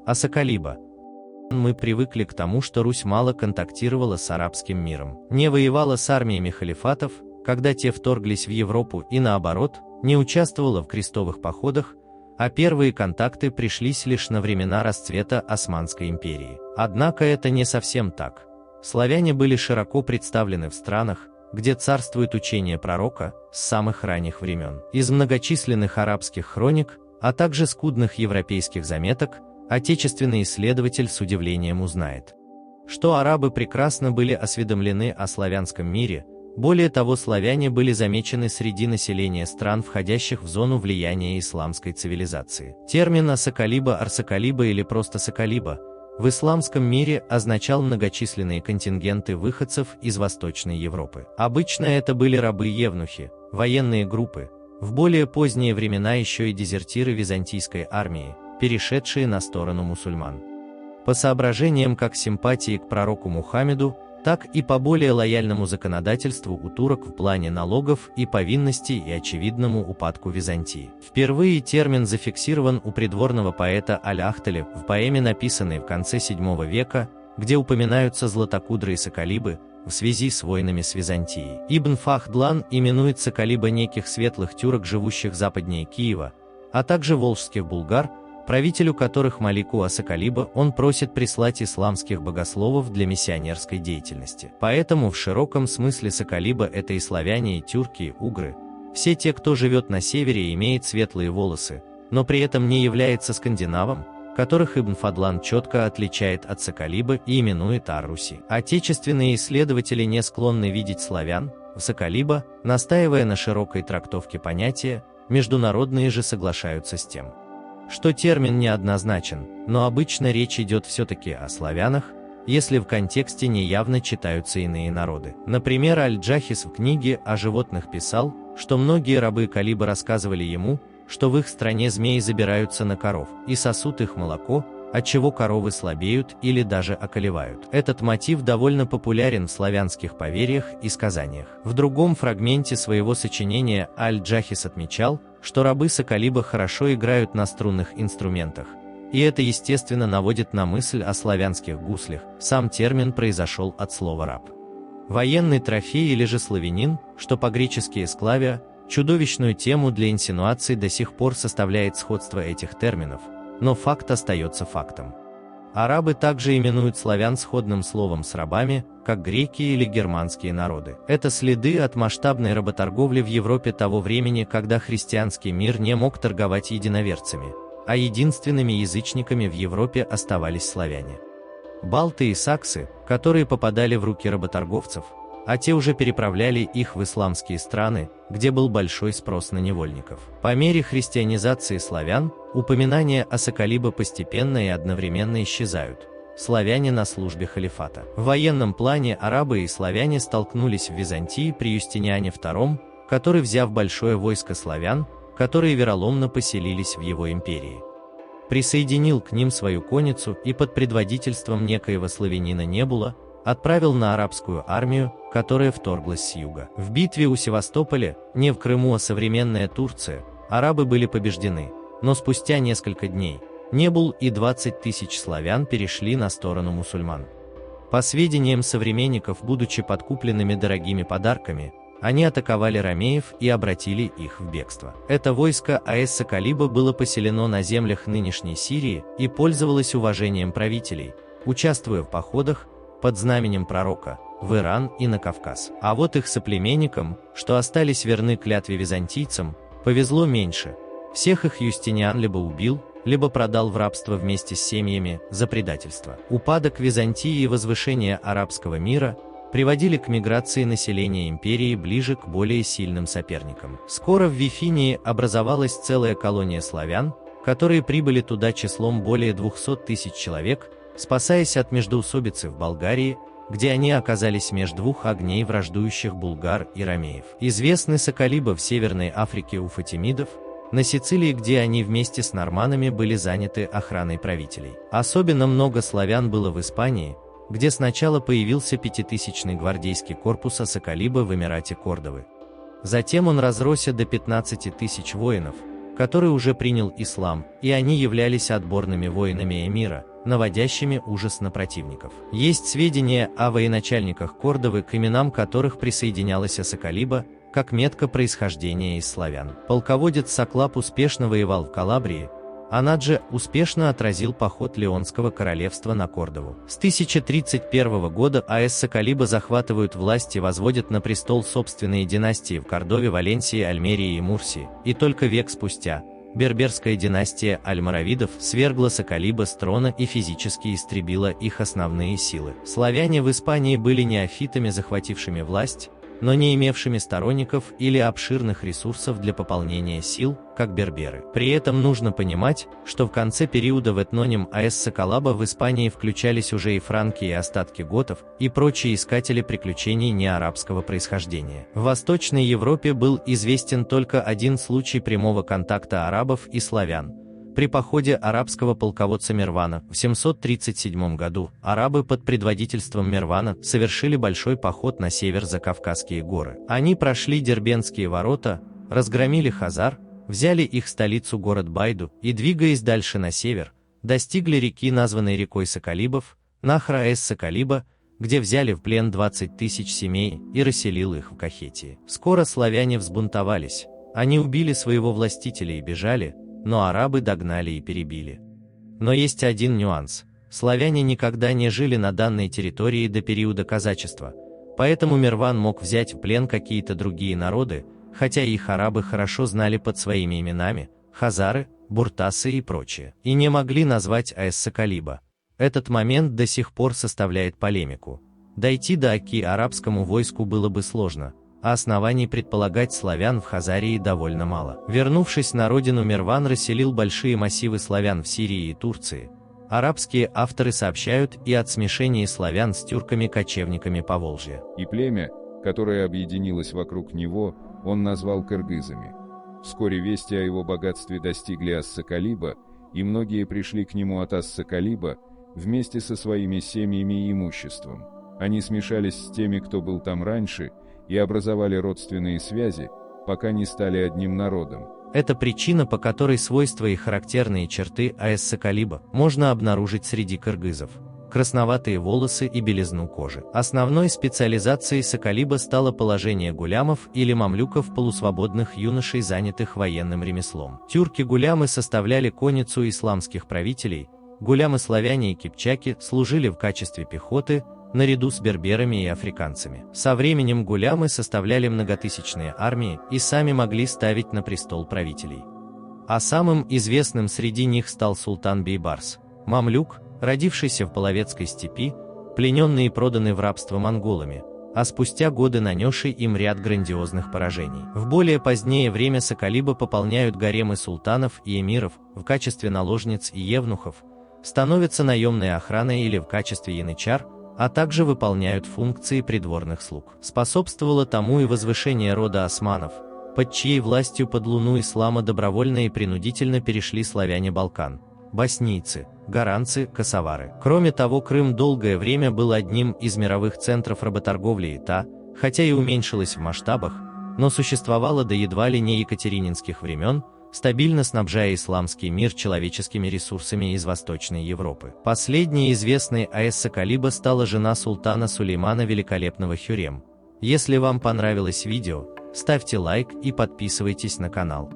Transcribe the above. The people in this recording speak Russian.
Асакалиба. Мы привыкли к тому, что Русь мало контактировала с арабским миром, не воевала с армиями халифатов, когда те вторглись в Европу, и наоборот, не участвовала в крестовых походах, а первые контакты пришлись лишь на времена расцвета Османской империи. Однако это не совсем так. Славяне были широко представлены в странах, где царствует учение пророка, с самых ранних времен. Из многочисленных арабских хроник, а также скудных европейских заметок, отечественный исследователь с удивлением узнает, что арабы прекрасно были осведомлены о славянском мире. Более того, славяне были замечены среди населения стран, входящих в зону влияния исламской цивилизации. Термин асакалиба, арсакалиба или просто сакалиба в исламском мире означал многочисленные контингенты выходцев из Восточной Европы. Обычно это были рабы-евнухи, военные группы, в более поздние времена еще и дезертиры византийской армии, перешедшие на сторону мусульман. По соображениям как симпатии к пророку Мухаммеду, так и по более лояльному законодательству у турок в плане налогов и повинностей и очевидному упадку Византии. Впервые термин зафиксирован у придворного поэта Аль-Ахтали в поэме, написанной в конце VII века, где упоминаются златокудрые сакалибы в связи с войнами с Византией. Ибн Фахдлан именует сакалиба неких светлых тюрок, живущих западнее Киева, а также волжских булгар, правителю которых Малику Асакалиба он просит прислать исламских богословов для миссионерской деятельности. Поэтому в широком смысле сакалиба это и славяне, и тюрки, и угры, все те, кто живет на севере и имеет светлые волосы, но при этом не является скандинавом, которых Ибн Фадлан четко отличает от сакалиба и именует Ар-Руси. Отечественные исследователи не склонны видеть славян в сакалиба, настаивая на широкой трактовке понятия, международные же соглашаются с тем, что термин неоднозначен, но обычно речь идет все-таки о славянах, если в контексте неявно читаются иные народы. Например, Аль-Джахис в книге о животных писал, что многие рабы Калиба рассказывали ему, что в их стране змеи забираются на коров и сосут их молоко, отчего коровы слабеют или даже околевают. Этот мотив довольно популярен в славянских поверьях и сказаниях. В другом фрагменте своего сочинения Аль-Джахис отмечал, что рабы Сакалиба хорошо играют на струнных инструментах, и это естественно наводит на мысль о славянских гуслях. Сам термин произошел от слова «раб». Военный трофей или же славянин, что по-гречески «эсклавия», чудовищную тему для инсинуаций до сих пор составляет сходство этих терминов, но факт остается фактом. Арабы также именуют славян сходным словом с рабами, как греки или германские народы. Это следы от масштабной работорговли в Европе того времени, когда христианский мир не мог торговать единоверцами, а единственными язычниками в Европе оставались славяне. Балты и саксы, которые попадали в руки работорговцев, а те уже переправляли их в исламские страны, где был большой спрос на невольников. По мере христианизации славян, упоминания о Сакалиба постепенно и одновременно исчезают. Славяне на службе халифата. В военном плане арабы и славяне столкнулись в Византии при Юстиниане II, который, взяв большое войско славян, которые вероломно поселились в его империи, присоединил к ним свою конницу и под предводительством некоего славянина Небула отправил на арабскую армию, которая вторглась с юга. В битве у Севастополя, не в Крыму, а современная Турция, арабы были побеждены, но спустя несколько дней Небул и 20 тысяч славян перешли на сторону мусульман. По сведениям современников, будучи подкупленными дорогими подарками, они атаковали ромеев и обратили их в бегство. Это войско Ас-Сакалиба было поселено на землях нынешней Сирии и пользовалось уважением правителей, участвуя в походах под знаменем пророка в Иран и на Кавказ. А вот их соплеменникам, что остались верны клятве византийцам, повезло меньше. Всех их Юстиниан либо убил, либо продал в рабство вместе с семьями за предательство. Упадок Византии и возвышение арабского мира приводили к миграции населения империи ближе к более сильным соперникам. Скоро в Вифинии образовалась целая колония славян, которые прибыли туда числом более 200 тысяч человек, спасаясь от междоусобицы в Болгарии, где они оказались между двух огней враждующих булгар и ромеев. Известны Сакалиба в Северной Африке у фатимидов, на Сицилии, где они вместе с норманами были заняты охраной правителей. Особенно много славян было в Испании, где сначала появился 5000-ный гвардейский корпус Сакалиба в Эмирате Кордовы. Затем он разросся до 15 тысяч воинов, который уже принял ислам, и они являлись отборными воинами эмира, наводящими ужас на противников. Есть сведения о военачальниках Кордовы, к именам которых присоединялась Ассакалиба, как метка происхождения из славян. Полководец Соклаб успешно воевал в Калабрии, а Наджа успешно отразил поход Леонского королевства на Кордову. С 1031 года Ассакалиба захватывают власть и возводят на престол собственные династии в Кордове, Валенсии, Альмерии и Мурсии, и только век спустя берберская династия Альморавидов свергла Сакалиба с трона и физически истребила их основные силы. Славяне в Испании были неофитами, захватившими власть, но не имевшими сторонников или обширных ресурсов для пополнения сил, как берберы. При этом нужно понимать, что в конце периода в этноним Ассакалаба в Испании включались уже и франки, и остатки готов, и прочие искатели приключений неарабского происхождения. В Восточной Европе был известен только один случай прямого контакта арабов и славян. При походе арабского полководца Мервана в 737 году арабы под предводительством Мервана совершили большой поход на север за Кавказские горы. Они прошли Дербентские ворота, разгромили хазар, взяли их столицу город Байду и, двигаясь дальше на север, достигли реки, названной рекой Соколибов, Нахра-эс-Соколиба, где взяли в плен 20 тысяч семей и расселил их в Кахетии. Скоро славяне взбунтовались, они убили своего властителя и бежали, но арабы догнали и перебили. Но есть один нюанс. Славяне никогда не жили на данной территории до периода казачества, поэтому Мерван мог взять в плен какие-то другие народы, хотя их арабы хорошо знали под своими именами – хазары, буртасы и прочее, и не могли назвать Ассакалиба. Этот момент до сих пор составляет полемику. Дойти до Оки арабскому войску было бы сложно, а оснований предполагать славян в Хазарии довольно мало. Вернувшись на родину, Мерван расселил большие массивы славян в Сирии и Турции. Арабские авторы сообщают и о смешении славян с тюрками-кочевниками Поволжья. И племя, которое объединилось вокруг него, он назвал кыргызами. Вскоре вести о его богатстве достигли Ассакалиба, и многие пришли к нему от Ассакалиба вместе со своими семьями и имуществом. Они смешались с теми, кто был там раньше, и образовали родственные связи, пока не стали одним народом. Это причина, по которой свойства и характерные черты Ассакалиба можно обнаружить среди кыргызов. Красноватые волосы и белизну кожи. Основной специализацией Соколиба стало положение гулямов или мамлюков, полусвободных юношей, занятых военным ремеслом. Тюрки-гулямы составляли конницу исламских правителей, гулямы-славяне и кипчаки служили в качестве пехоты, наряду с берберами и африканцами. Со временем гулямы составляли многотысячные армии и сами могли ставить на престол правителей. А самым известным среди них стал султан Бейбарс, мамлюк, родившийся в Половецкой степи, плененный и проданный в рабство монголами, а спустя годы нанесший им ряд грандиозных поражений. В более позднее время Соколиба пополняют гаремы султанов и эмиров в качестве наложниц и евнухов, становятся наемной охраной или в качестве янычар, а также выполняют функции придворных слуг. Способствовало тому и возвышение рода османов, под чьей властью под луну ислама добровольно и принудительно перешли славяне Балкан, боснийцы, горанцы, косовары. Кроме того, Крым долгое время был одним из мировых центров работорговли, и та, хотя и уменьшилась в масштабах, но существовала до едва ли не екатерининских времен, стабильно снабжая исламский мир человеческими ресурсами из Восточной Европы. Последней известной Ассакалиба стала жена султана Сулеймана Великолепного Хюррем. Если вам понравилось видео, ставьте лайк и подписывайтесь на канал.